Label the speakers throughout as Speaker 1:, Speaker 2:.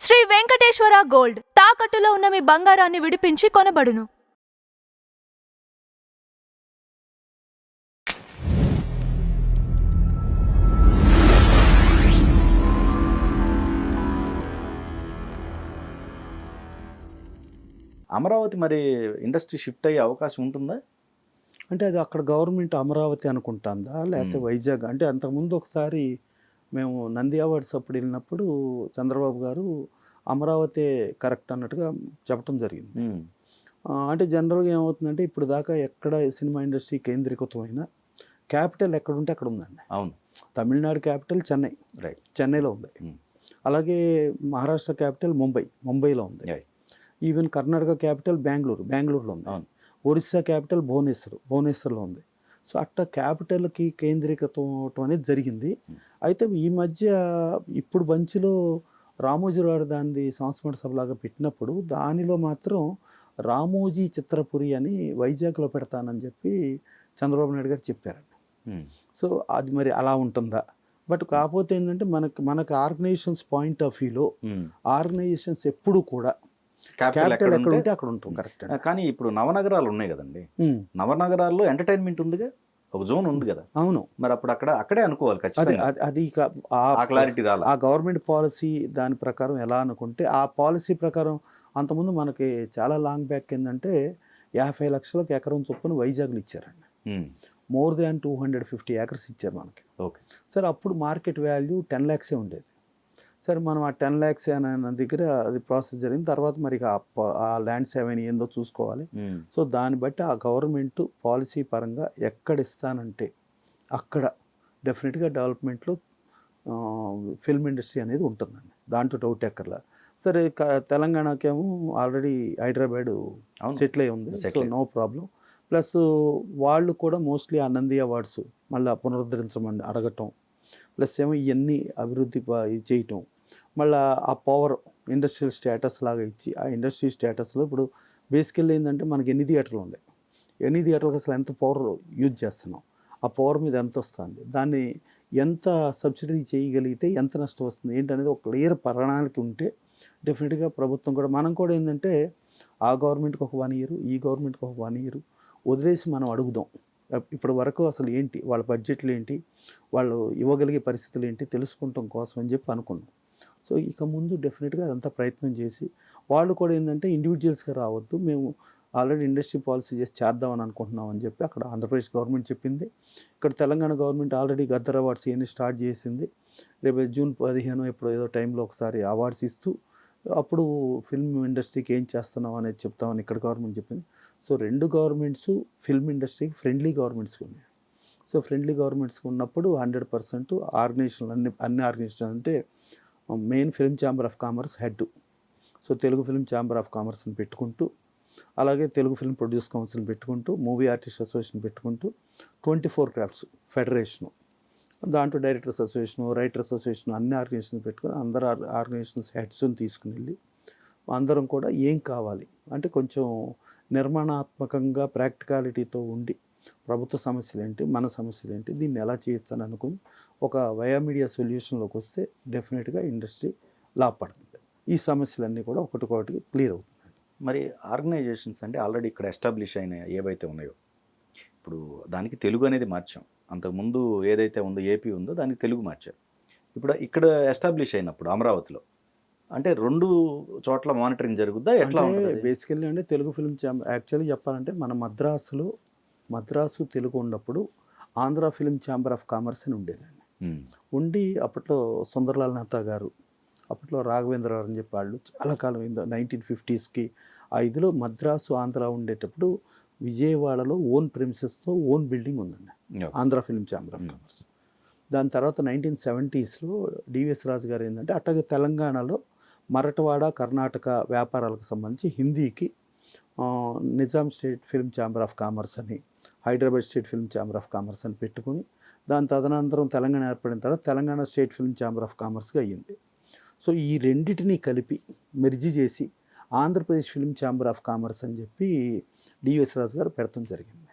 Speaker 1: Shri Venkateswara gold తాకట్టులో ఉన్న మీ బంగారాన్ని విడిపించి కొనబడును.
Speaker 2: అమరావతి మరి ఇండస్ట్రీ షిఫ్ట్ అయ్యే అవకాశం ఉంటుందా?
Speaker 3: అంటే అది అక్కడ గవర్నమెంట్ అమరావతి అనుకుంటుందా లేకపోతే వైజాగ్? అంటే అంతకుముందు ఒకసారి మేము నంది అవార్డ్స్ అప్పుడు వెళ్ళినప్పుడు చంద్రబాబు గారు అమరావతి కరెక్ట్ అన్నట్టుగా చెప్పడం జరిగింది. అంటే జనరల్గా ఏమవుతుందంటే ఇప్పుడు దాకా ఎక్కడ సినిమా ఇండస్ట్రీ కేంద్రీకృతమైన క్యాపిటల్ ఎక్కడ ఉంటే అక్కడ ఉందండి.
Speaker 2: అవును,
Speaker 3: తమిళనాడు క్యాపిటల్ చెన్నై,
Speaker 2: రైట్,
Speaker 3: చెన్నైలో ఉంది. అలాగే మహారాష్ట్ర క్యాపిటల్ ముంబైలో ఉంది. ఈవెన్ కర్ణాటక క్యాపిటల్ బెంగళూరులో ఉంది. ఒరిస్సా క్యాపిటల్ భువనేశ్వర్లో ఉంది. సో అట్లా క్యాపిటల్కి కేంద్రీకృతం అవటం అనేది జరిగింది. అయితే ఈ మధ్య ఇప్పుడు బంచిలో రామోజీరావు దాని సంస్మరణ సభలాగా పెట్టినప్పుడు దానిలో మాత్రం రామోజీ చిత్రపురి అని వైజాగ్లో పెడతానని చెప్పి చంద్రబాబు నాయుడు గారు చెప్పారండి. సో అది మరి అలా ఉంటుందా? బట్ కాకపోతే ఏంటంటే మనకు ఆర్గనైజేషన్స్ పాయింట్ ఆఫ్ వ్యూలో ఆర్గనైజేషన్స్ ఎప్పుడు కూడా క్యాపిటల్ ఎక్కడ ఉంటే అక్కడ ఉంటాం కరెక్ట్.
Speaker 2: కానీ ఇప్పుడు నవనగరాలు ఉన్నాయి కదండి, నవనగరాల్లో ఎంటర్టైన్మెంట్ ఉందిగా, ఒక జోన్ ఉంది కదా.
Speaker 3: అవును,
Speaker 2: మరి అప్పుడు అక్కడే అనుకోవాలి ఖచ్చితంగా.
Speaker 3: అది
Speaker 2: క్లారిటీ రాలి.
Speaker 3: ఆ గవర్నమెంట్ పాలసీ దాని ప్రకారం ఎలా అనుకుంటే ఆ పాలసీ ప్రకారం అంతకుముందు మనకి చాలా లాంగ్ బ్యాక్ ఏంటంటే 50 లక్షలకు ఎకరం చొప్పున వైజాగ్లో ఇచ్చారండి. మోర్ దాన్ 250 acres ఇచ్చారు మనకి.
Speaker 2: ఓకే
Speaker 3: సార్, అప్పుడు మార్కెట్ వాల్యూ 10 lakhs ఉండేది. సరే, మనం ఆ 10 lakhs అనే దగ్గర అది ప్రాసెస్ జరిగిన తర్వాత మరి ఆ ల్యాండ్స్ ఏమైనా ఏందో చూసుకోవాలి. సో దాన్ని బట్టి ఆ గవర్నమెంట్ పాలసీ పరంగా ఎక్కడ ఇస్తానంటే అక్కడ డెఫినెట్గా డెవలప్మెంట్లో ఫిల్మ్ ఇండస్ట్రీ అనేది ఉంటుందండి, దాంట్లో డౌట్ ఎక్కర్లా. సరే, తెలంగాణకేమో ఆల్రెడీ హైదరాబాద్ సెటిల్ అయి ఉంది, సో నో ప్రాబ్లం. ప్లస్ వాళ్ళు కూడా మోస్ట్లీ ఆ నంది అవార్డ్స్ మళ్ళీ పునరుద్ధరించమని అడగటం, ప్లస్ ఏమో ఇవన్నీ అభివృద్ధి చేయటం, మళ్ళీ ఆ పవర్ ఇండస్ట్రియల్ స్టేటస్ లాగా ఇచ్చి ఆ ఇండస్ట్రీ స్టేటస్లో ఇప్పుడు బేసికల్లీ ఏంటంటే మనకి ఎన్ని థియేటర్లు ఉన్నాయి, ఎన్ని థియేటర్లకు అసలు ఎంత పవర్ యూజ్ చేస్తున్నాం, ఆ పవర్ మీద ఎంత వస్తుంది, దాన్ని ఎంత సబ్సిడీ చేయగలిగితే ఎంత నష్టం వస్తుంది ఏంటనేది ఒక క్లియర్ ప్రణాళిక ఉంటే డెఫినెట్గా ప్రభుత్వం కూడా మనం కూడా ఏంటంటే ఆ గవర్నమెంట్కి ఒక 1 year, ఈ గవర్నమెంట్కి ఒక 1 year వదిలేసి మనం అడుగుదాం ఇప్పటి వరకు అసలు ఏంటి వాళ్ళ బడ్జెట్లు ఏంటి, వాళ్ళు ఇవ్వగలిగే పరిస్థితులు ఏంటి తెలుసుకుంటాం కోసం అని చెప్పి అనుకున్నాం. సో ఇక ముందు డెఫినెట్గా అదంతా ప్రయత్నం చేసి వాళ్ళు కూడా ఏంటంటే ఇండివిజువల్స్గా రావద్దు, మేము ఆల్రెడీ ఇండస్ట్రీ పాలసీ చేసి చేద్దామని అనుకుంటున్నాం అని చెప్పి అక్కడ ఆంధ్రప్రదేశ్ గవర్నమెంట్ చెప్పింది. ఇక్కడ Telangana government already Gaddar awards ఇవన్నీ స్టార్ట్ చేసింది. రేపు June 15 ఎప్పుడు ఏదో టైంలో ఒకసారి అవార్డ్స్ ఇస్తూ అప్పుడు ఫిల్మ్ ఇండస్ట్రీకి ఏం చేస్తున్నాం అనేది చెప్తామని ఇక్కడ గవర్నమెంట్ చెప్పింది. సో 2 గవర్నమెంట్స్ ఫిల్మ్ ఇండస్ట్రీకి ఫ్రెండ్లీ గవర్నమెంట్స్కి ఉన్నాయి. సో ఫ్రెండ్లీ గవర్నమెంట్స్కి ఉన్నప్పుడు 100% ఆర్గనైజేషన్లు అన్ని ఆర్గనైజేషన్ అంటే main film chamber of commerce head, so Telugu film chamber of కామర్స్ని పెట్టుకుంటూ, అలాగే తెలుగు ఫిల్మ్ ప్రొడ్యూస్ కౌన్సిల్ని పెట్టుకుంటూ, మూవీ ఆర్టిస్ట్ అసోసియేషన్ పెట్టుకుంటూ 24 క్రాఫ్ట్స్ ఫెడరేషను, దాంట్లో డైరెక్టర్స్ అసోసియేషను, రైటర్స్ అసోసియేషన్ అన్ని ఆర్గనైజేషన్ పెట్టుకుని అందరు ఆర్గనైజేషన్స్ హెడ్స్ని తీసుకుని వెళ్ళి అందరం కూడా ఏం కావాలి అంటే కొంచెం నిర్మాణాత్మకంగా ప్రాక్టికాలిటీతో ఉండి ప్రభుత్వ సమస్యలు ఏంటి, మన సమస్యలు ఏంటి, దీన్ని ఎలా చేయొచ్చు అని అనుకుని ఒక వయా మీడియా సొల్యూషన్లోకి వస్తే డెఫినెట్గా ఇండస్ట్రీ లాభపడుతుంది. ఈ సమస్యలన్నీ కూడా ఒకటికొకటి క్లియర్ అవుతుంది.
Speaker 2: మరి ఆర్గనైజేషన్స్ అంటే ఆల్రెడీ ఇక్కడ ఎస్టాబ్లిష్ అయిన ఏవైతే ఉన్నాయో ఇప్పుడు దానికి తెలుగు అనేది మార్చాం, అంతకుముందు ఏదైతే ఉందో ఏపీ ఉందో దానికి తెలుగు మార్చాం. ఇప్పుడు ఇక్కడ ఎస్టాబ్లిష్ అయినప్పుడు అమరావతిలో అంటే 2 చోట్ల మానిటరింగ్ జరుగుద్దా ఎట్లా?
Speaker 3: బేసికల్లీ అంటే తెలుగు ఫిల్మ్ ఛాంబర్ యాక్చువల్లీ చెప్పాలంటే మన మద్రాసు తెలుగు ఉన్నప్పుడు Andhra film chamber of commerce అని ఉండేదండి. ఉండి అప్పట్లో సుందర్లాల్ నేతా గారు, అప్పట్లో రాఘవేంద్రరావు అని చెప్పి వాళ్ళు చాలా కాలం 1950s ఆ ఇదిలో మద్రాసు ఆంధ్ర ఉండేటప్పుడు విజయవాడలో ఓన్ ప్రిమిసెస్తో ఓన్ బిల్డింగ్ ఉందండి Andhra film chamber of commerce. దాని తర్వాత 1970s డివిఎస్ రాజు గారు ఏంటంటే అట్లాగే తెలంగాణలో మరఠవాడ కర్ణాటక వ్యాపారాలకు సంబంధించి హిందీకి Nizam state film chamber of commerce అని, Hyderabad state film chamber of commerce అని పెట్టుకుని దాని తదనంతరం తెలంగాణ ఏర్పడిన తర్వాత Telangana state film chamber of కామర్స్గా అయ్యింది. సో ఈ రెండింటినీ కలిపి మెర్జీ చేసి Andhra Pradesh film chamber of commerce అని చెప్పి డివిఎస్ రాజు గారు పెడతాం జరిగింది.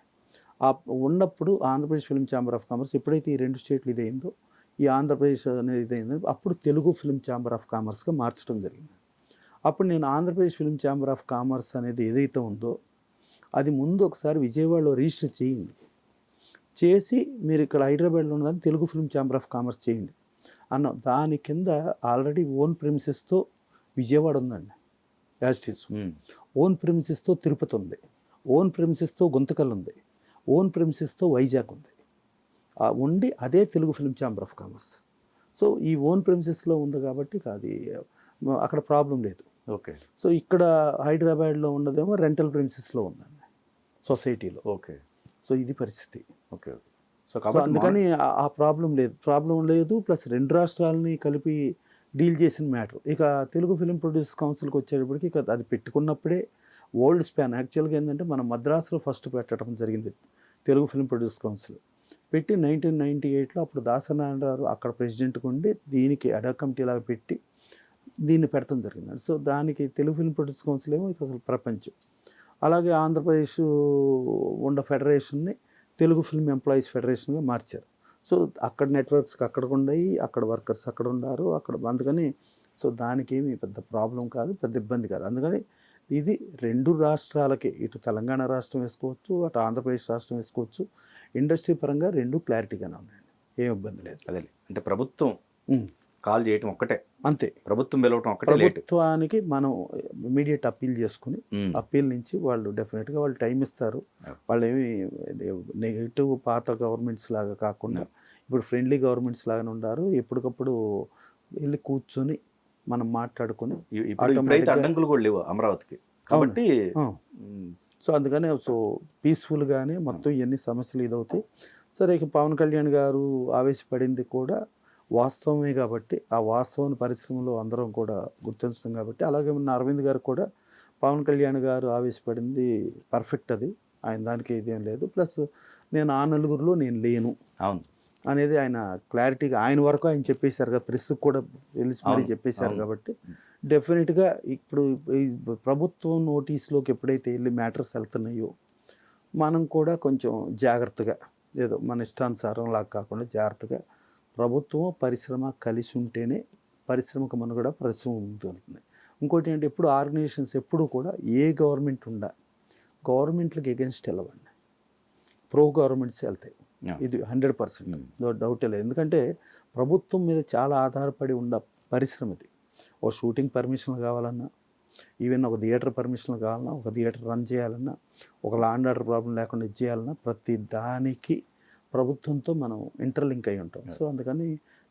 Speaker 3: ఉన్నప్పుడు Andhra Pradesh film chamber of commerce ఎప్పుడైతే ఈ 2 స్టేట్లు ఇదైందో ఈ ఆంధ్రప్రదేశ్ అనేది ఇదైందో అప్పుడు తెలుగు ఫిల్మ్ ఛాంబర్ ఆఫ్ కామర్స్గా మార్చడం జరిగింది. అప్పుడు నేను Andhra Pradesh film chamber of commerce అనేది ఏదైతే ఉందో అది ముందు ఒకసారి విజయవాడలో రిజిస్టర్ చేయండి, చేసి మీరు ఇక్కడ హైదరాబాద్లో ఉన్నదాన్ని Telugu film chamber of commerce చేయండి అన్న. దాని కింద ఆల్రెడీ ఓన్ ప్రిమిసెస్తో విజయవాడ ఉందండి, యాజిటీస్. ఓన్ ప్రిమిసెస్తో తిరుపతి ఉంది, ఓన్ ప్రిమిసెస్తో గుంతకల్ ఉంది, ఓన్ ప్రిమిసెస్తో వైజాగ్ ఉంది. ఉండి అదే Telugu film chamber of commerce. So ఈ ఓన్ ప్రిమిసెస్లో ఉంది కాబట్టి అది అక్కడ ప్రాబ్లం లేదు.
Speaker 2: ఓకే.
Speaker 3: సో ఇక్కడ హైదరాబాద్లో ఉన్నదేమో రెంటల్ ప్రిమిసెస్లో ఉందండి, సొసైటీలో.
Speaker 2: ఓకే.
Speaker 3: సో ఇది పరిస్థితి.
Speaker 2: ఓకే.
Speaker 3: సో అందుకని ఆ ప్రాబ్లం లేదు. ప్లస్ రెండు రాష్ట్రాలని కలిపి డీల్ చేసిన మ్యాటర్. ఇక తెలుగు ఫిలిం ప్రొడ్యూసర్స్ కౌన్సిల్కి వచ్చేటప్పటికి ఇక అది పెట్టుకున్నప్పుడే ఓల్డ్ స్పాన్. యాక్చువల్గా ఏంటంటే మనం మద్రాసులో ఫస్ట్ పెట్టడం జరిగింది తెలుగు ఫిలిం ప్రొడ్యూసర్స్ కౌన్సిల్. పెట్టి 1998లో అప్పుడు దాసనారాయణరావు అక్కడ ప్రెసిడెంట్గా ఉండి దీనికి అడా కమిటీ లాగా పెట్టి దీన్ని పెడతాం జరిగింది. సో దానికి తెలుగు ఫిలిం ప్రొడ్యూసర్స్ కౌన్సిల్ ఏమో ఇక అసలు ప్రపంచం. అలాగే ఆంధ్రప్రదేశ్ ఉన్న ఫెడరేషన్ని తెలుగు ఫిల్మ్ ఎంప్లాయీస్ ఫెడరేషన్గా మార్చారు. సో అక్కడ నెట్వర్క్స్కి అక్కడ ఉన్నాయి, అక్కడ వర్కర్స్ అక్కడ ఉన్నారు, అక్కడ. అందుకని సో దానికి ఏమి పెద్ద ప్రాబ్లం కాదు, పెద్ద ఇబ్బంది కాదు. అందుకని ఇది రెండు రాష్ట్రాలకి, ఇటు తెలంగాణ రాష్ట్రం వేసుకోవచ్చు, అటు ఆంధ్రప్రదేశ్ రాష్ట్రం వేసుకోవచ్చు. ఇండస్ట్రీ పరంగా రెండు క్లారిటీగానే ఉన్నాయండి, ఏం ఇబ్బంది లేదు.
Speaker 2: అదే అంటే ప్రభుత్వం కాల్ చేయటం ఒక్కటే,
Speaker 3: అంతే.
Speaker 2: ప్రభుత్వం పిలవటం ఒక్కటే.
Speaker 3: ప్రభుత్వానికి మనం ఇమీడియట్ అప్పీల్ చేసుకుని అప్పీల్ నుంచి వాళ్ళు డెఫినెట్గా వాళ్ళు టైం ఇస్తారు. వాళ్ళు ఏమి నెగిటివ్ పాత గవర్నమెంట్స్ లాగా కాకుండా ఇప్పుడు ఫ్రెండ్లీ గవర్నమెంట్స్ లాగానే ఉన్నారు. ఎప్పటికప్పుడు వెళ్ళి కూర్చొని మనం మాట్లాడుకుని
Speaker 2: అడ్డంకులు కూడా లేవు అమరావతికి కాబట్టి.
Speaker 3: సో అందుకని సో పీస్ఫుల్గానే మొత్తం ఇవన్నీ సమస్యలు ఇదవుతాయి. సరే, ఇక పవన్ కళ్యాణ్ గారు ఆవేశపడింది కూడా వాస్తవమే కాబట్టి ఆ వాస్తవాన్ని పరిశ్రమలో అందరం కూడా గుర్తించడం కాబట్టి, అలాగే మన అరవింద్ గారు కూడా పవన్ కళ్యాణ్ గారు ఆవేశపడింది పర్ఫెక్ట్, అది ఆయన దానికి ఇదేం లేదు. ప్లస్ నేను ఆ నలుగురిలో నేను లేను
Speaker 2: అవును
Speaker 3: అనేది ఆయన క్లారిటీగా ఆయన వరకు ఆయన చెప్పేశారు కదా, ప్రెస్కి కూడా తెలిసి మరీ చెప్పేశారు కాబట్టి డెఫినెట్గా ఇప్పుడు ఈ ప్రభుత్వం నోటీస్లోకి ఎప్పుడైతే వెళ్ళి మ్యాటర్స్ వెళ్తున్నాయో మనం కూడా కొంచెం జాగ్రత్తగా, ఏదో మన ఇష్టానుసారం లాగా కాకుండా జాగ్రత్తగా ప్రభుత్వం పరిశ్రమ కలిసి ఉంటేనే పరిశ్రమకు మనుగడ పరిశ్రమ ఉంటుంది. ఇంకోటి ఏంటి, ఎప్పుడు ఆర్గనైజేషన్స్ ఎప్పుడు కూడా ఏ గవర్నమెంట్ ఉండా గవర్నమెంట్లకు ఎగెన్స్ట్ వెళ్ళవండి, ప్రో గవర్నమెంట్స్ వెళ్తాయి. ఇది 100% డౌటే లేదు. ఎందుకంటే ప్రభుత్వం మీద చాలా ఆధారపడి ఉన్న పరిశ్రమ ఇది. ఒక షూటింగ్ పర్మిషన్లు కావాలన్నా, ఈవెన్ ఒక థియేటర్ పర్మిషన్లు కావాలన్నా, ఒక థియేటర్ రన్ చేయాలన్నా, ఒక లా అండ్ ఆర్డర్ ప్రాబ్లం లేకుండా ఇది చేయాలన్నా, ప్రతి దానికి ప్రభుత్వంతో మనం ఇంటర్లింక్ అయి ఉంటాం. సో అందుకని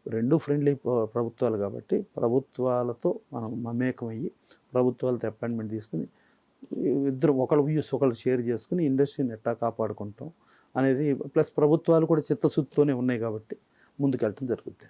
Speaker 3: రెండు ఫ్రెండ్లీ ప్రభుత్వాలు కాబట్టి ప్రభుత్వాలతో మనం మమేకం అయ్యి ప్రభుత్వాలతో అపాయింట్మెంట్ తీసుకుని ఇద్దరు ఒకళ్ళ వ్యూస్ ఒకళ్ళు షేర్ చేసుకుని ఇండస్ట్రీని ఎట్టా కాపాడుకుంటాం అనేది. ప్లస్ ప్రభుత్వాలు కూడా చిత్తశుద్ధితోనే ఉన్నాయి కాబట్టి ముందుకెళ్ళటం జరుగుతుంది.